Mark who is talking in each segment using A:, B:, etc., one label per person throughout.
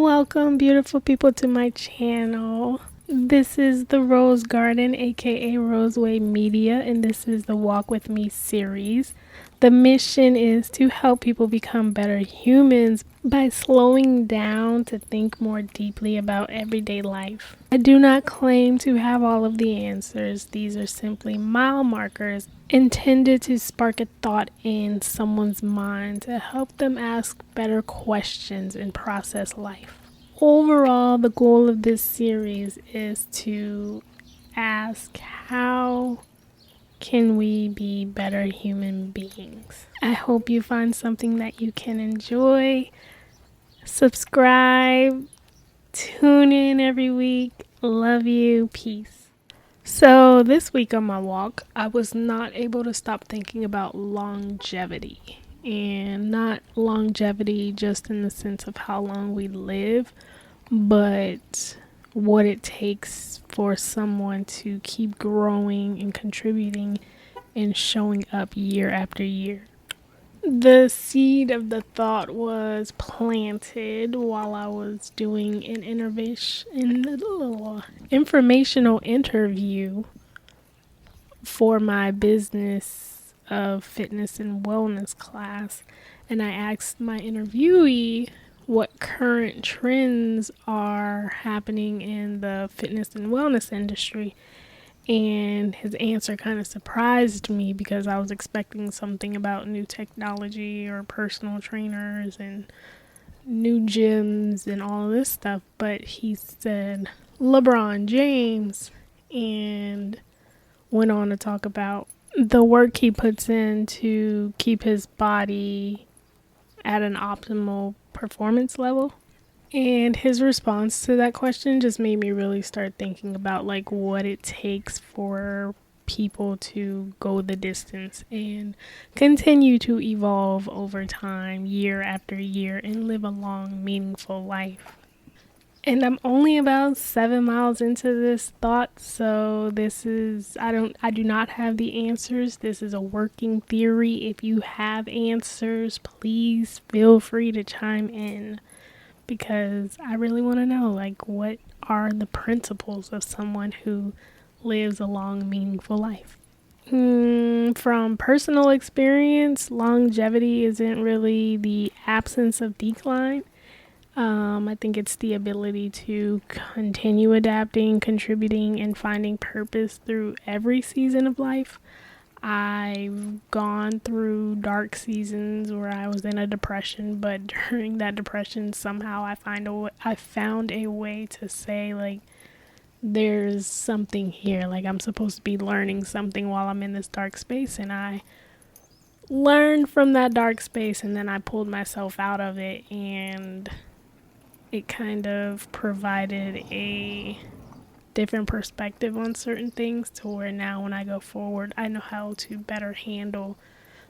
A: Welcome, beautiful people, to my channel. This is the Rose Garden, aka Roseway Media, and this is the Walk With Me series. The mission is to help people become better humans by slowing down to think more deeply about everyday life. I do not claim to have all of the answers. These are simply mile markers intended to spark a thought in someone's mind to help them ask better questions and process life. Overall, the goal of this series is to ask, how can we be better human beings? I hope you find something that you can enjoy. Subscribe, tune in every week. Love you. Peace. So, this week on my walk, I was not able to stop thinking about longevity. And not longevity just in the sense of how long we live, but what it takes for someone to keep growing and contributing and showing up year after year. The seed of the thought was planted while I was doing an informational interview for my business of fitness and wellness class, and I asked my interviewee what current trends are happening in the fitness and wellness industry. And his answer kind of surprised me because I was expecting something about new technology or personal trainers and new gyms and all this stuff. But he said LeBron James and went on to talk about the work he puts in to keep his body at an optimal performance level. And his response to that question just made me really start thinking about like what it takes for people to go the distance and continue to evolve over time, year after year, and live a long, meaningful life. And I'm only about 7 miles into this thought, so I do not have the answers. This is a working theory. If you have answers, please feel free to chime in, because I really want to know, like, what are the principles of someone who lives a long, meaningful life? From personal experience, longevity isn't really the absence of decline. I think it's the ability to continue adapting, contributing, and finding purpose through every season of life. I've gone through dark seasons where I was in a depression, but during that depression, somehow I found a way to say, like, there's something here. Like, I'm supposed to be learning something while I'm in this dark space, and I learned from that dark space, and then I pulled myself out of it, and it kind of provided a different perspective on certain things to where now when I go forward, I know how to better handle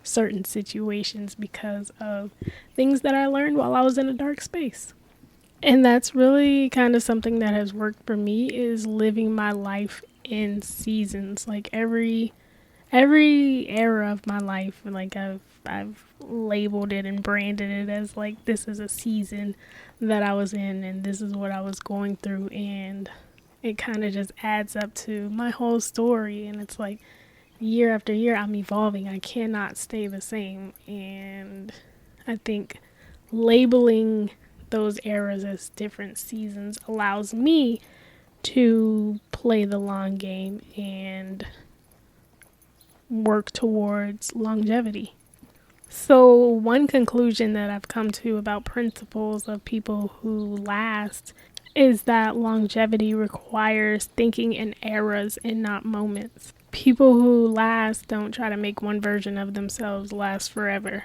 A: certain situations because of things that I learned while I was in a dark space. And that's really kind of something that has worked for me, is living my life in seasons. Like every era of my life, like I've labeled it and branded it as like, this is a season that I was in and this is what I was going through, and it kind of just adds up to my whole story. And it's like year after year I'm evolving. I cannot stay the same, and I think labeling those eras as different seasons allows me to play the long game and work towards longevity. So one conclusion that I've come to about principles of people who last is that longevity requires thinking in eras and not moments. People who last don't try to make one version of themselves last forever.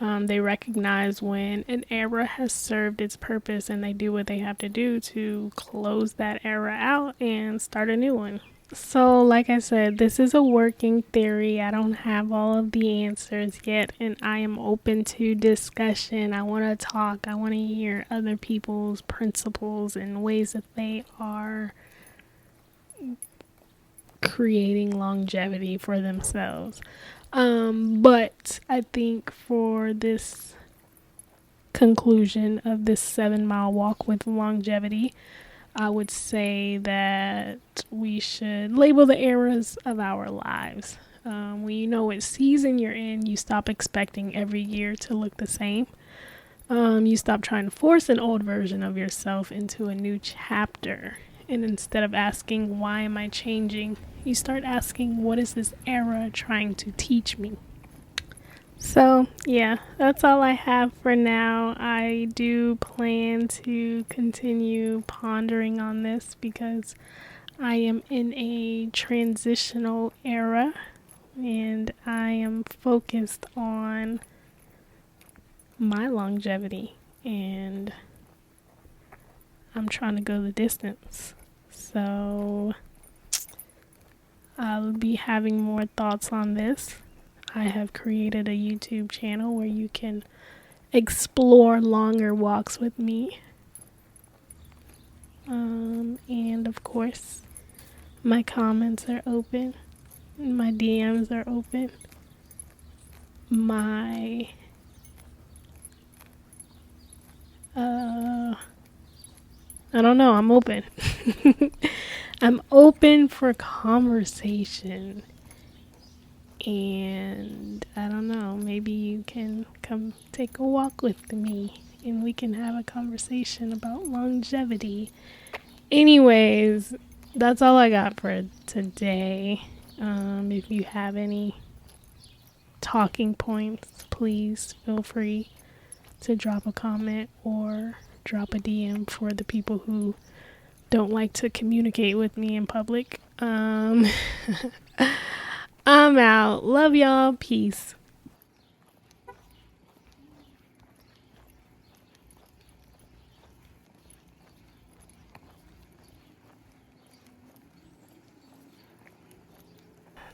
A: They recognize when an era has served its purpose, and they do what they have to do to close that era out and start a new one. So, like I said, this is a working theory. I don't have all of the answers yet, and I am open to discussion. I want to talk. I want to hear other people's principles and ways that they are creating longevity for themselves. But I think for this conclusion of this 7 mile walk with longevity, I would say that we should label the eras of our lives. When you know what season you're in, you stop expecting every year to look the same. You stop trying to force an old version of yourself into a new chapter. And instead of asking, why am I changing? You start asking, what is this era trying to teach me? So, yeah, that's all I have for now. I do plan to continue pondering on this because I am in a transitional era and I am focused on my longevity and I'm trying to go the distance. So I'll be having more thoughts on this. I have created a YouTube channel where you can explore longer walks with me. And of course, my comments are open. My DMs are open. I don't know, I'm open. I'm open for conversation. And I don't know, maybe you can come take a walk with me and we can have a conversation about longevity. Anyways, that's all I got for today. If you have any talking points, please feel free to drop a comment or drop a DM for the people who don't like to communicate with me in public. I'm out. Love y'all. Peace.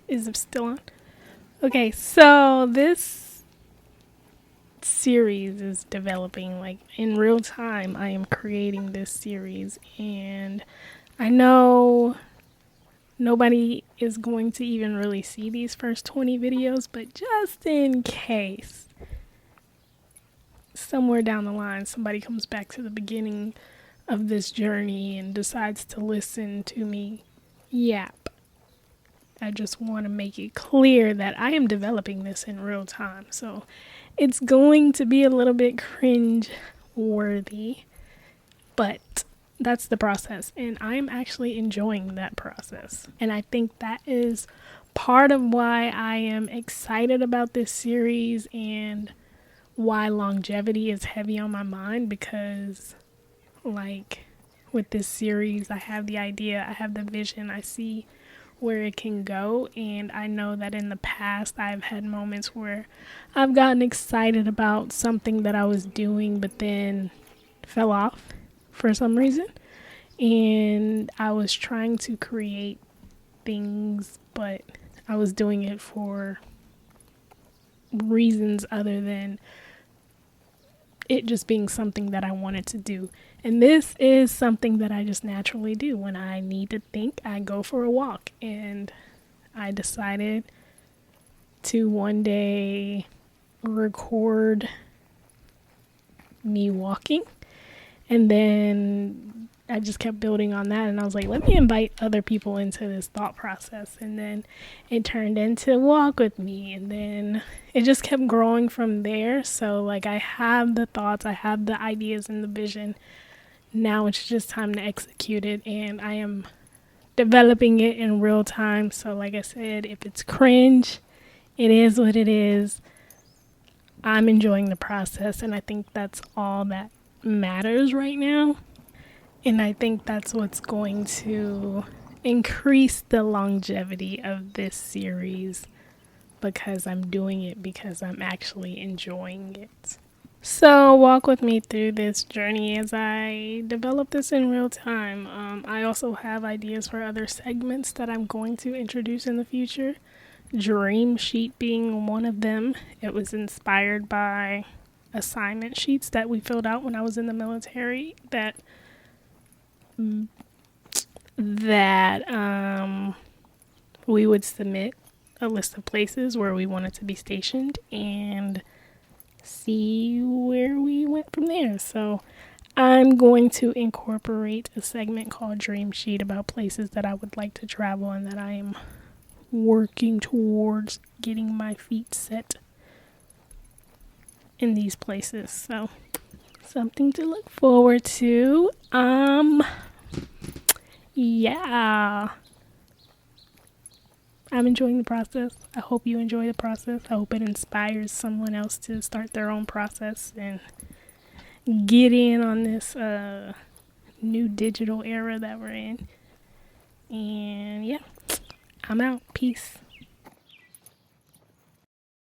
A: Is it still on? Okay, so this series is developing like in real time. I am creating this series and I know nobody is going to even really see these first 20 videos, but just in case somewhere down the line somebody comes back to the beginning of this journey and decides to listen to me yap, I just want to make it clear that I am developing this in real time. So it's going to be a little bit cringe worthy, but that's the process. And I'm actually enjoying that process. And I think that is part of why I am excited about this series and why longevity is heavy on my mind, because like with this series, I have the idea, I have the vision, I see where it can go, and I know that in the past I've had moments where I've gotten excited about something that I was doing but then fell off for some reason, and I was trying to create things but I was doing it for reasons other than it just being something that I wanted to do. And this is something that I just naturally do. When I need to think, I go for a walk. And I decided to one day record me walking. And then I just kept building on that. And I was like, let me invite other people into this thought process. And then it turned into walk with me. And then it just kept growing from there. So like I have the thoughts, I have the ideas and the vision. Now it's just time to execute it, and I am developing it in real time. So like I said, if it's cringe, it is what it is. I'm enjoying the process, and I think that's all that matters right now. And I think that's what's going to increase the longevity of this series, because I'm doing it because I'm actually enjoying it. So walk with me through this journey as I develop this in real time. I also have ideas for other segments that I'm going to introduce in the future. Dream sheet being one of them. It was inspired by assignment sheets that we filled out when I was in the military that we would submit a list of places where we wanted to be stationed, and see where we went from there. So I'm going to incorporate a segment called Dream Sheet about places that I would like to travel and that I am working towards getting my feet set in these places. So something to look forward to. Yeah. I'm enjoying the process. I hope you enjoy the process. I hope it inspires someone else to start their own process and get in on this new digital era that we're in. And yeah, I'm out. Peace.